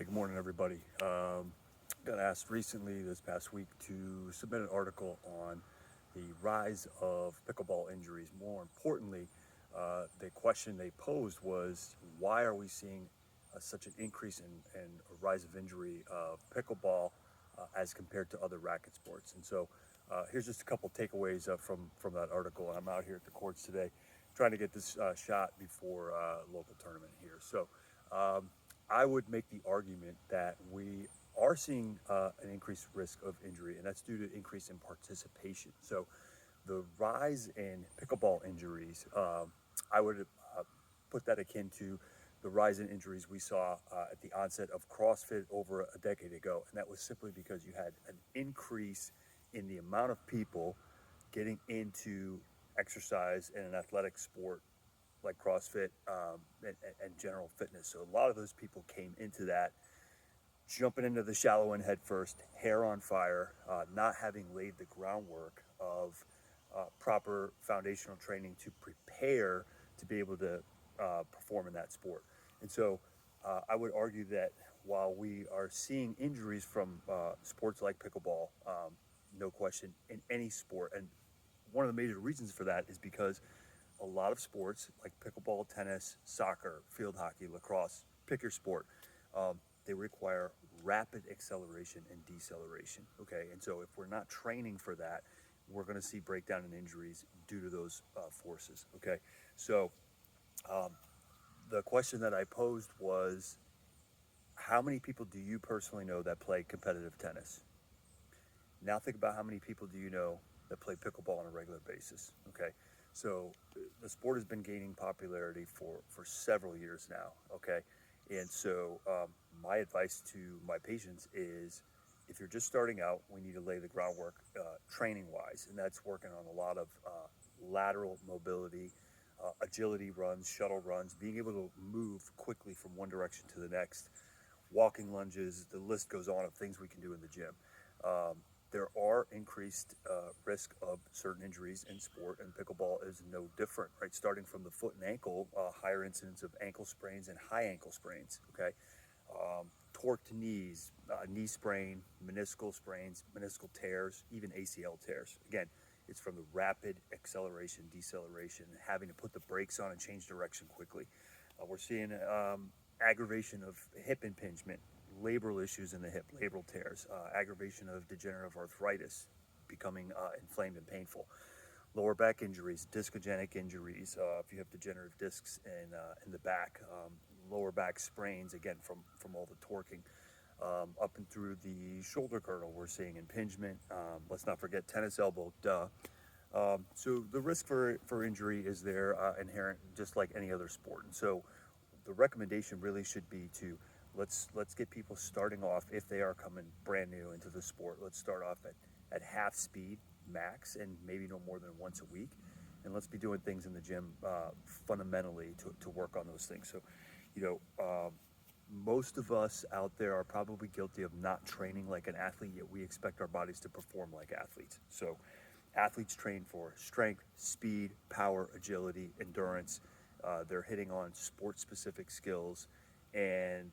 Hey, good morning, everybody. Got asked recently this past week to submit an article on the rise of pickleball injuries. More importantly, the question they posed was, why are we seeing such an increase in a rise of injury of pickleball as compared to other racket sports? And so here's just a couple takeaways from that article. I'm out here at the courts today trying to get this shot before local tournament here. So I would make the argument that we are seeing an increased risk of injury, and that's due to increase in participation. So the rise in pickleball injuries, I would put that akin to the rise in injuries we saw at the onset of CrossFit over a decade ago. And that was simply because you had an increase in the amount of people getting into exercise in an athletic sport like CrossFit and general fitness. So a lot of those people came into that jumping into the shallow end head first, hair on fire, not having laid the groundwork of proper foundational training to prepare to be able to perform in that sport. And so I would argue that while we are seeing injuries from sports like pickleball, no question, in any sport, and one of the major reasons for that is because a lot of sports like pickleball, tennis, soccer, field hockey, lacrosse, pick your sport, they require rapid acceleration and deceleration. Okay, and so if we're not training for that, we're going to see breakdown and injuries due to those forces. Okay, so the question that I posed was, how many people do you personally know that play competitive tennis? Now think about how many people do you know that play pickleball on a regular basis. Okay, so the sport has been gaining popularity for several years now. Okay, and so my advice to my patients is, if you're just starting out, we need to lay the groundwork training wise, and that's working on a lot of lateral mobility, agility runs, shuttle runs, being able to move quickly from one direction to the next, walking lunges. The list goes on of things we can do in the gym. There are increased risk of certain injuries in sport, and pickleball is no different, right? Starting from the foot and ankle, higher incidence of ankle sprains and high ankle sprains, okay? Torqued knees, knee sprain, meniscal sprains, meniscal tears, even ACL tears. Again, it's from the rapid acceleration, deceleration, having to put the brakes on and change direction quickly. We're seeing aggravation of hip impingement, labral issues in the hip, labral tears, aggravation of degenerative arthritis, becoming inflamed and painful, lower back injuries, discogenic injuries, if you have degenerative discs in the back, lower back sprains, again, from all the torquing, up and through the shoulder girdle, we're seeing impingement. Let's not forget tennis elbow, duh. So the risk for injury is there, inherent, just like any other sport. And so the recommendation really should be to let's get people starting off, if they are coming brand new into the sport. Let's start off at half speed max, and maybe no more than once a week, and let's be doing things in the gym fundamentally to work on those things. So most of us out there are probably guilty of not training like an athlete, yet we expect our bodies to perform like athletes. So athletes train for strength, speed, power, agility, endurance. They're hitting on sport-specific skills, and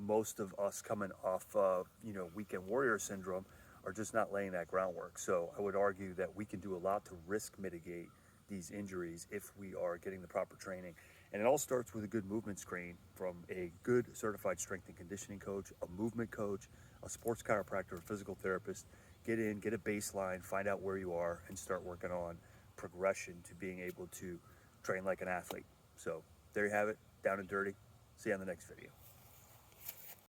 most of us coming off of weekend warrior syndrome are just not laying that groundwork. So I would argue that we can do a lot to risk mitigate these injuries if we are getting the proper training. And it all starts with a good movement screen from a good certified strength and conditioning coach, a movement coach, a sports chiropractor, a physical therapist. Get in, get a baseline, find out where you are, and start working on progression to being able to train like an athlete. So there you have it, down and dirty. See you on the next video.